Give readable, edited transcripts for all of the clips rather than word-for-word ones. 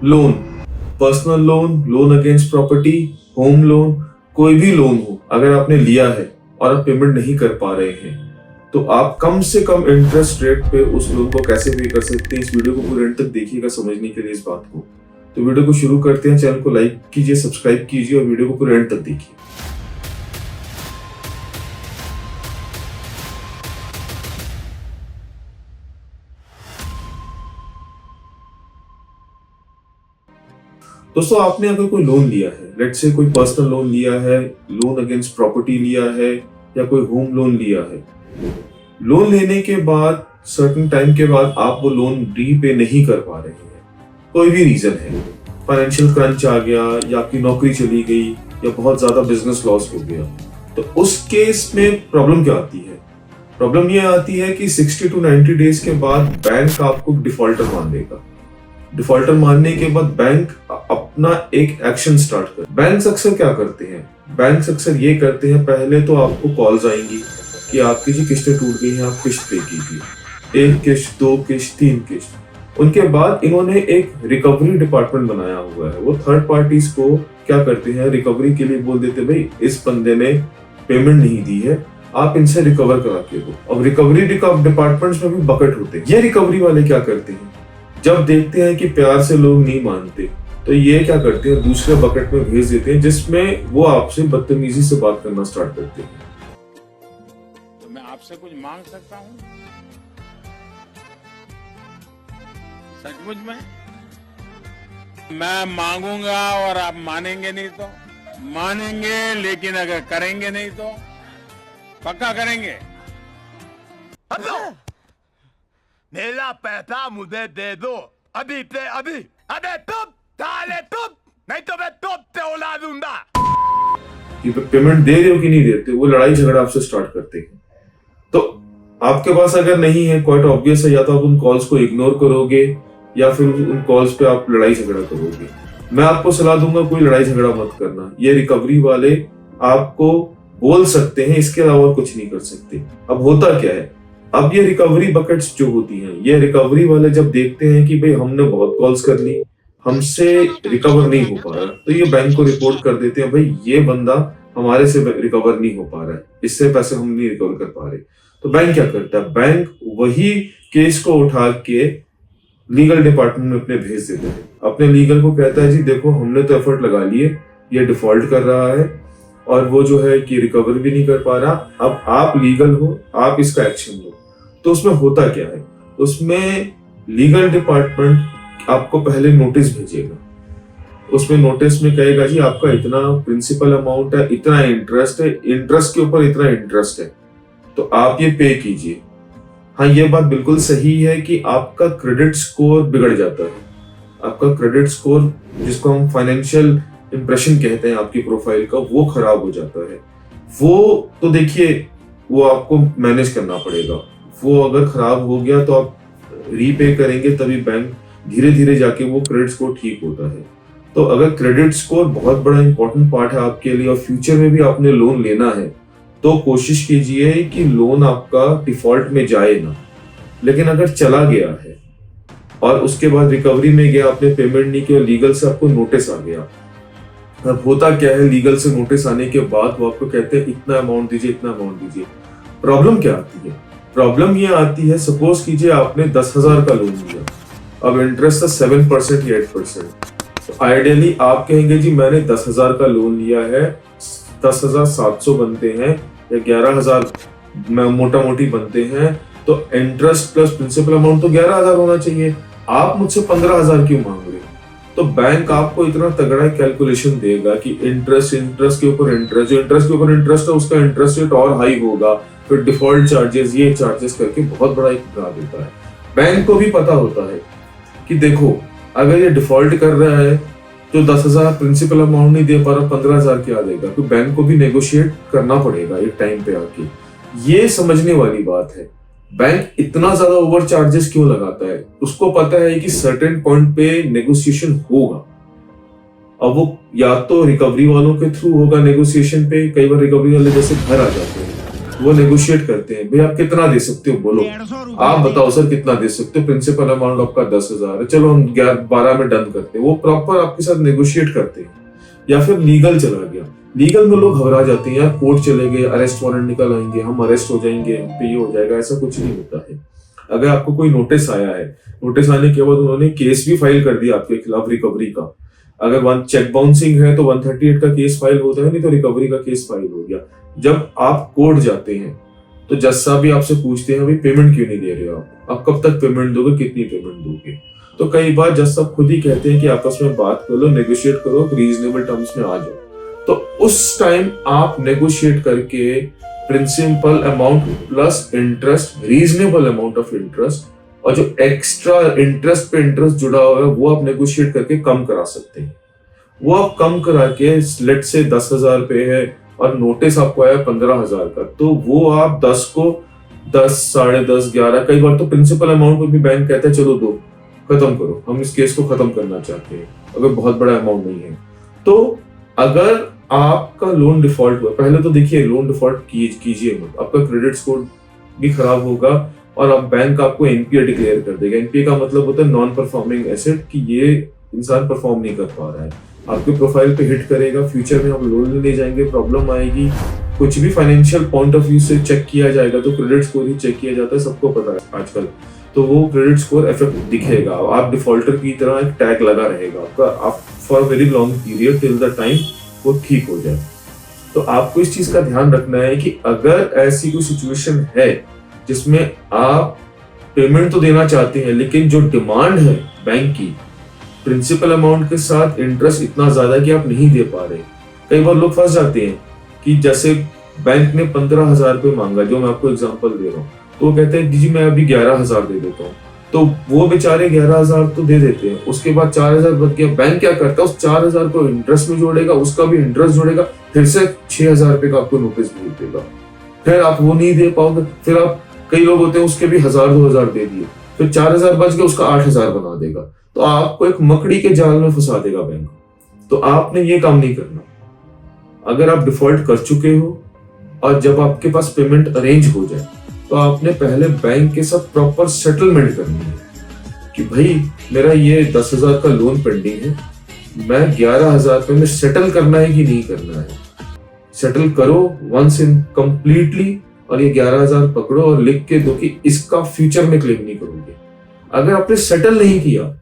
Loan, personal loan, loan against property, home loan, कोई भी loan हो, अगर आपने लिया है और आप पेमेंट नहीं कर पा रहे हैं तो आप कम से कम इंटरेस्ट रेट पे उस लोन को कैसे पे कर सकते हैं। इस वीडियो को पूरे एंड तक देखिएगा समझने के लिए इस बात को। तो वीडियो को शुरू करते हैं। चैनल को लाइक कीजिए, सब्सक्राइब कीजिए और वीडियो को पूरे एंड तक देखिए। दोस्तों, आपने अगर कोई लोन लिया है, लेट्स से कोई पर्सनल लोन लिया है, लोन अगेंस्ट प्रॉपर्टी लिया है या कोई होम लोन लिया है, लोन लेने के बाद सर्टेन टाइम के बाद आप वो लोन रीपे नहीं कर पा रहे हैं, कोई भी रीजन है, फाइनेंशियल क्रंच आ गया या आपकी नौकरी चली गई या बहुत ज्यादा बिजनेस लॉस हो गया, तो उस केस में प्रॉब्लम क्या आती है? प्रॉब्लम ये आती है कि 60 to 90 डेज के बाद बैंक आपको डिफॉल्टर मान देगा। डिफॉल्टर मानने के बाद बैंक अपना एक एक्शन स्टार्ट कर। बैंक्स अक्सर क्या करते हैं? बैंक्स अक्सर ये करते हैं, पहले तो आपको कॉल्स आएंगी कि आपकी जी किस्तें टूट गई हैं, आप किस्त पे कीजिए, 1 किस्त, 2 किस्त, 3 किस्त। उनके बाद इन्होंने एक रिकवरी डिपार्टमेंट बनाया हुआ है। वो थर्ड पार्टीज को क्या करते हैं, रिकवरी के लिए बोल देते, भाई इस बंदे ने पेमेंट नहीं दी है, आप इनसे रिकवर करा के दो। अब रिकवरी डिपार्टमेंट्स में भी बकेट होते हैं। ये रिकवरी वाले क्या करते हैं, जब देखते हैं कि प्यार से लोग नहीं मानते तो ये क्या करते हैं, दूसरे बकेट में भेज देते हैं जिसमें वो आपसे बदतमीजी से बात करना स्टार्ट करते हैं। तो मैं आपसे कुछ मांग सकता हूं? सचमुच में मैं मांगूंगा और आप मानेंगे नहीं तो? मानेंगे, लेकिन अगर करेंगे नहीं तो? पक्का करेंगे? मेरा पैसा मुझे दे दो अभी से अभी। अबे तुम साले तुम, नहीं तो मैं तुमसे उड़ा दूंगा। कि पेमेंट दे रहे हो कि नहीं देते, वो लड़ाई झगड़ा आपसे स्टार्ट करते हैं। तो आपके पास अगर नहीं है, क्वाइट ऑब्वियस है, या तो आप उन कॉल्स को इग्नोर करोगे या फिर उन कॉल्स पे आप लड़ाई झगड़ा करोगे। मैं आपको सलाह दूंगा, कोई लड़ाई झगड़ा मत करना। ये रिकवरी वाले आपको बोल सकते हैं, इसके अलावा कुछ नहीं कर सकते। अब होता क्या है, अब ये रिकवरी बकेट्स जो होती हैं, ये रिकवरी वाले जब देखते हैं कि भाई हमने बहुत कॉल्स कर ली, हमसे रिकवर नहीं हो पा रहा, तो ये बैंक को रिपोर्ट कर देते हैं, भाई ये बंदा हमारे से रिकवर नहीं हो पा रहा है, इससे पैसे हम नहीं रिकवर कर पा रहे। तो बैंक क्या करता है, बैंक वही केस को उठा के लीगल डिपार्टमेंट में अपने भेज देते हैं। अपने लीगल को कहता है, जी देखो हमने तो एफर्ट लगा लिए, ये डिफॉल्ट कर रहा है और वो जो है कि रिकवर भी नहीं कर पा रहा, अब आप लीगल हो, आप इसका एक्शन लो। तो उसमें होता क्या है, उसमें लीगल डिपार्टमेंट आपको पहले नोटिस भेजेगा। उसमें नोटिस में कहेगा, जी आपका इतना प्रिंसिपल अमाउंट है, इतना इंटरेस्ट है, इंटरेस्ट के ऊपर इतना इंटरेस्ट है, तो आप ये पे कीजिए। हाँ, ये बात बिल्कुल सही है कि आपका क्रेडिट स्कोर बिगड़ जाता है। आपका क्रेडिट स्कोर, जिसको हम फाइनेंशियल इंप्रेशन कहते हैं आपकी प्रोफाइल का, वो खराब हो जाता है। वो तो देखिए, वो आपको मैनेज करना पड़ेगा। वो अगर खराब हो गया तो आप रीपे करेंगे, तभी बैंक धीरे धीरे जाके वो क्रेडिट स्कोर ठीक होता है। तो अगर क्रेडिट स्कोर बहुत बड़ा इंपॉर्टेंट पार्ट है आपके लिए और फ्यूचर में भी आपने लोन लेना है, तो कोशिश कीजिए कि लोन आपका डिफॉल्ट में जाए ना। लेकिन अगर चला गया है और उसके बाद रिकवरी में गया, आपने पेमेंट नहीं किया, लीगल से आपको नोटिस आ गया, अब होता क्या है, लीगल से नोटिस आने के बाद वो आपको कहते हैं इतना अमाउंट दीजिए, इतना अमाउंट दीजिए। प्रॉब्लम क्या आती है? प्रॉब्लम ये आती है, सपोज कीजिए आपने 10,000 का लोन लिया, अब इंटरेस्ट था 7% या 8%। तो आइडियली आप कहेंगे, जी मैंने 10,000 का लोन लिया है, 10,700 बनते हैं या 11,000 मोटा मोटी बनते हैं, तो इंटरेस्ट प्लस प्रिंसिपल अमाउंट तो 11,000 होना चाहिए। आप मुझसे 15,000 क्यों मांग रहे? तो बैंक आपको इतना तगड़ा कैलकुलेशन देगा कि इंटरेस्ट के ऊपर इंटरेस्ट, जो इंटरेस्ट के ऊपर इंटरेस्ट है उसका इंटरेस्ट रेट और हाई होगा, फिर डिफॉल्ट चार्जेस, ये चार्जेस करके बहुत बड़ा एक ड्रा देता है। बैंक को भी पता होता है कि देखो अगर ये डिफॉल्ट कर रहा है तो 10,000 प्रिंसिपल अमाउंट नहीं दे पा रहा, 15,000 क्या देगा, तो बैंक को भी नेगोशिएट करना पड़ेगा एक टाइम पे आके। ये समझने वाली बात है। बैंक इतना ज्यादा ओवर चार्जेस क्यों लगाता है? उसको पता है कि सर्टेन पॉइंट पे नेगोशिएशन होगा। अब वो या तो रिकवरी वालों के थ्रू होगा नेगोशिएशन पे, कई बार रिकवरी वाले जैसे घर आ जाते हैं, वो नेगोशिएट करते हैं, भाई आप कितना दे सकते हो बोलो, आप बताओ सर कितना दे सकते हो, प्रिंसिपल अमाउंट आपका 10,000 है, चलो हम 12 में डन करते हैं। वो प्रॉपर आपके साथ नेगोशिएट करते हैं। या फिर लीगल चला गया, लीगल में लोग घबरा जाते हैं, यार कोर्ट चले गए, अरेस्ट वारंट निकल आएंगे, हम अरेस्ट हो जाएंगे, हम पे ये हो जाएगा, ऐसा कुछ नहीं होता है। अगर आपको कोई नोटिस आया है, नोटिस आने के बाद उन्होंने केस भी फाइल कर दिया आपके खिलाफ रिकवरी का, अगर वन चेक बाउंसिंग है तो 138 का केस फाइल होता है, नहीं तो रिकवरी का केस फाइल हो गया। जब आप कोर्ट जाते हैं तो जज साहब भी आपसे पूछते हैं, अभी पेमेंट क्यों नहीं दे रहे हो आप कब तक पेमेंट दोगे, कितनी पेमेंट दोगे। तो कई बार जज साहब खुद ही कहते हैं कि आपस में बात कर लो, नेगोशिएट करो, रीजनेबल टर्म्स में आ जाओ। तो उस टाइम आप नेगोशिएट करके principal amount plus interest, reasonable amount of interest, और जो एक्स्ट्रा इंटरेस्ट पे इंटरेस्ट जुड़ा हुआ है वो आप नेगोशिएट करके कम करा सकते हैं। वो आप कम करा के, लेट से 10,000 पे है और नोटिस आपको आया 15,000 का, तो वो आप 10 को 10, 10.5, 11, कई बार तो प्रिंसिपल अमाउंट को भी बैंक कहता है चलो दो, खत्म करो, हम इस केस को खत्म करना चाहते हैं, अगर बहुत बड़ा अमाउंट नहीं है। तो अगर आपका लोन डिफॉल्ट हुआ, पहले तो देखिए लोन डिफॉल्ट कीजिए मत, आपका क्रेडिट स्कोर भी खराब होगा और अब बैंक आपको एनपीए डिक्लेयर कर देगा। एनपीए का मतलब होता है नॉन परफॉर्मिंग एसेट, कि ये इंसान परफॉर्म नहीं कर पा रहा है, आपके प्रोफाइल पे हिट करेगा, फ्यूचर में हम लोन लेने जाएंगे, प्रॉब्लम आएगी। कुछ भी फाइनेंशियल पॉइंट ऑफ व्यू से चेक किया जाएगा तो क्रेडिट स्कोर ही चेक किया जाता है, सबको पता है आजकल। तो वो क्रेडिट स्कोर इफेक्ट दिखेगा, आप डिफॉल्टर की तरह एक टैग लगा रहेगा आपका, आप for very long period till the time वो ठीक हो जाए। तो आपको इस चीज का ध्यान रखना है कि अगर ऐसी कोई सिचुएशन है जिसमें आप पेमेंट तो देना चाहते हैं, लेकिन जो डिमांड है बैंक की प्रिंसिपल अमाउंट के साथ इंटरेस्ट इतना ज्यादा कि आप नहीं दे पा रहे। कई बार लोग फंस जाते हैं कि जैसे बैंक ने 15,000 रुपये मांगा, जो मैं आपको एग्जांपल दे रहा हूँ, तो वो कहते हैं जी मैं अभी 11,000 दे देता हूँ, तो वो बेचारे 11,000 तो दे देते हैं, उसके बाद 4,000 बच गया। बैंक क्या करता है, उस 4,000 को इंटरेस्ट में जोड़ेगा, उसका भी इंटरेस्ट जोड़ेगा, फिर से 6,000 रुपये का आपको नोटिस भेज देगा, फिर आप वो नहीं दे पाओगे, फिर आप, कई लोग होते हैं उसके भी 1,000-2,000 दे दिए, फिर 4,000 बच गया, उसका 8,000 बना देगा, तो आपको एक मकड़ी के जाल में फंसा देगा बैंक। तो आपने ये काम नहीं करना। अगर आप डिफॉल्ट कर चुके हो और जब आपके पास पेमेंट अरेंज हो जाए तो आपने पहले बैंक के साथ प्रॉपर सेटलमेंट करनी है कि भाई मेरा ये 10,000 का लोन पेंडिंग है, मैं 11,000 रुपये में सेटल करना है कि नहीं करना है। सेटल करो वंस इन कंप्लीटली, और ये 11,000 पकड़ो और लिख के दो कि इसका फ्यूचर में क्लेम नहीं करोगे। अगर आपने सेटल नहीं किया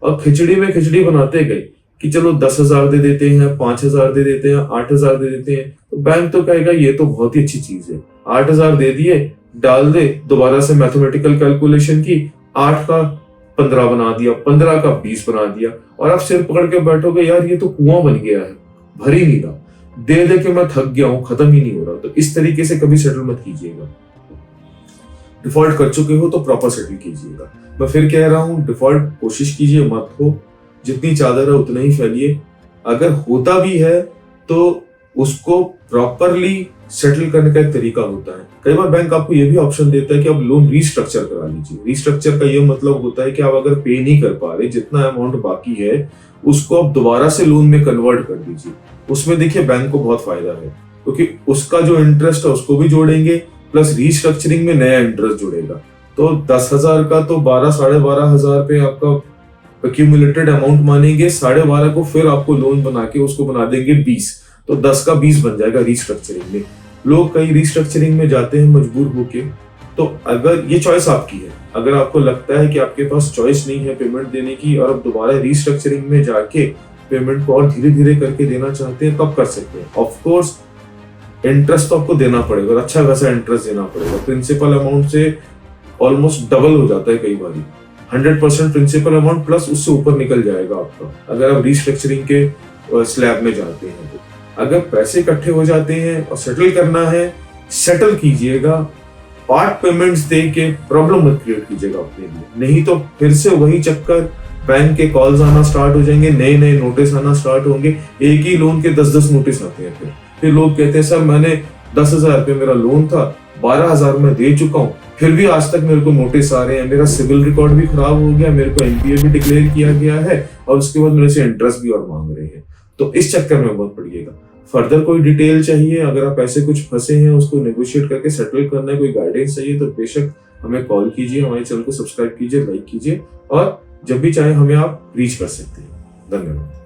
और खिचड़ी में खिचड़ी बनाते गए कि चलो 10,000 दे देते हैं, 5,000 दे देते हैं, 8,000 दे देते हैं, तो बैंक तो कहेगा ये तो बहुत ही अच्छी चीज है, 8,000 दे दिए, डाल दे, दोबारा से मैथमेटिकल कैलकुलेशन की, 8 का 15 बना दिया, 15 का 20 बना दिया, और आप सिर पकड़ के बैठोगे यार ये तो कुआं बन गया है, भर ही नहीं रहा, दे दे के मैं थक गया हूं, खत्म ही नहीं हो रहा। तो इस तरीके से कभी सेटल मत कीजिएगा। डिफॉल्ट कर चुके हो तो प्रॉपर सेटल कीजिएगा। मैं फिर कह रहा हूं, डिफॉल्ट कोशिश कीजिए मत हो, जितनी चादर है उतना ही फैलिए। अगर होता भी है तो उसको प्रॉपरली सेटल करने का एक तरीका होता है। कई बार बैंक आपको ये भी ऑप्शन देता है कि आप लोन रीस्ट्रक्चर करा लीजिए। रीस्ट्रक्चर का ये मतलब होता है कि आप अगर पे नहीं कर पा रहे, जितना अमाउंट बाकी है उसको आप दोबारा से लोन में कन्वर्ट कर दीजिए। उसमें देखिए बैंक को बहुत फायदा है, क्योंकि उसका जो इंटरेस्ट है उसको भी जोड़ेंगे, प्लस रीस्ट्रक्चरिंग में नया इंटरेस्ट जुड़ेगा। तो 10,000 का तो 12,500 पे आपका एक्यूमुलेटेड अमाउंट मानेंगे, 12,500 को फिर आपको लोन बना के उसको बना देंगे 20, तो 10 का 20 बन जाएगा रीस्ट्रक्चरिंग में। लोग कई रीस्ट्रक्चरिंग में जाते हैं मजबूर होके। तो अगर ये चॉइस आपकी है, अगर आपको लगता है कि आपके पास चॉइस नहीं है पेमेंट देने की और आप दोबारा रीस्ट्रक्चरिंग में जाके पेमेंट को और धीरे धीरे करके देना चाहते हैं, तब कर सकते हैं। ऑफ कोर्स इंटरेस्ट तो आपको देना पड़ेगा और अच्छा खासा इंटरेस्ट देना पड़ेगा। प्रिंसिपल अमाउंट से ऑलमोस्ट डबल हो जाता है कई बार, 100% प्रिंसिपल अमाउंट प्लस उससे ऊपर निकल जाएगा आपका, अगर आप रीस्ट्रक्चरिंग के स्लैब में जाते हैं। तो अगर पैसे इकट्ठे हो जाते हैं और सेटल करना है, सेटल कीजिएगा, पार्ट पेमेंट्स दे के प्रॉब्लम मत क्रिएट कीजिएगा अपने लिए, नहीं तो फिर से वही चक्कर, बैंक के कॉल्स आना स्टार्ट हो जाएंगे, नए नए नोटिस आना स्टार्ट होंगे, एक ही लोन के 10-10 नोटिस आते हैं। फिर लोग कहते हैं सर मैंने 10,000 रुपये मेरा लोन था, 12,000 मैं दे चुका हूँ, फिर भी आज तक मेरे को नोटिस आ रहे हैं, मेरा सिविल रिकॉर्ड भी खराब हो गया, मेरे को एनपीए भी डिक्लेयर किया गया है और उसके बाद मेरे से इंटरेस्ट भी और मांग रहे हैं। तो इस चक्कर में मत पड़िएगा। फर्दर कोई डिटेल चाहिए, अगर आप ऐसे कुछ फंसे हैं उसको नेगोशिएट करके सेटल करना है, कोई गाइडेंस चाहिए तो बेशक हमें कॉल कीजिए, हमारे चैनल को सब्सक्राइब कीजिए, लाइक कीजिए और जब भी चाहे हमें आप रीच कर सकते हैं। धन्यवाद।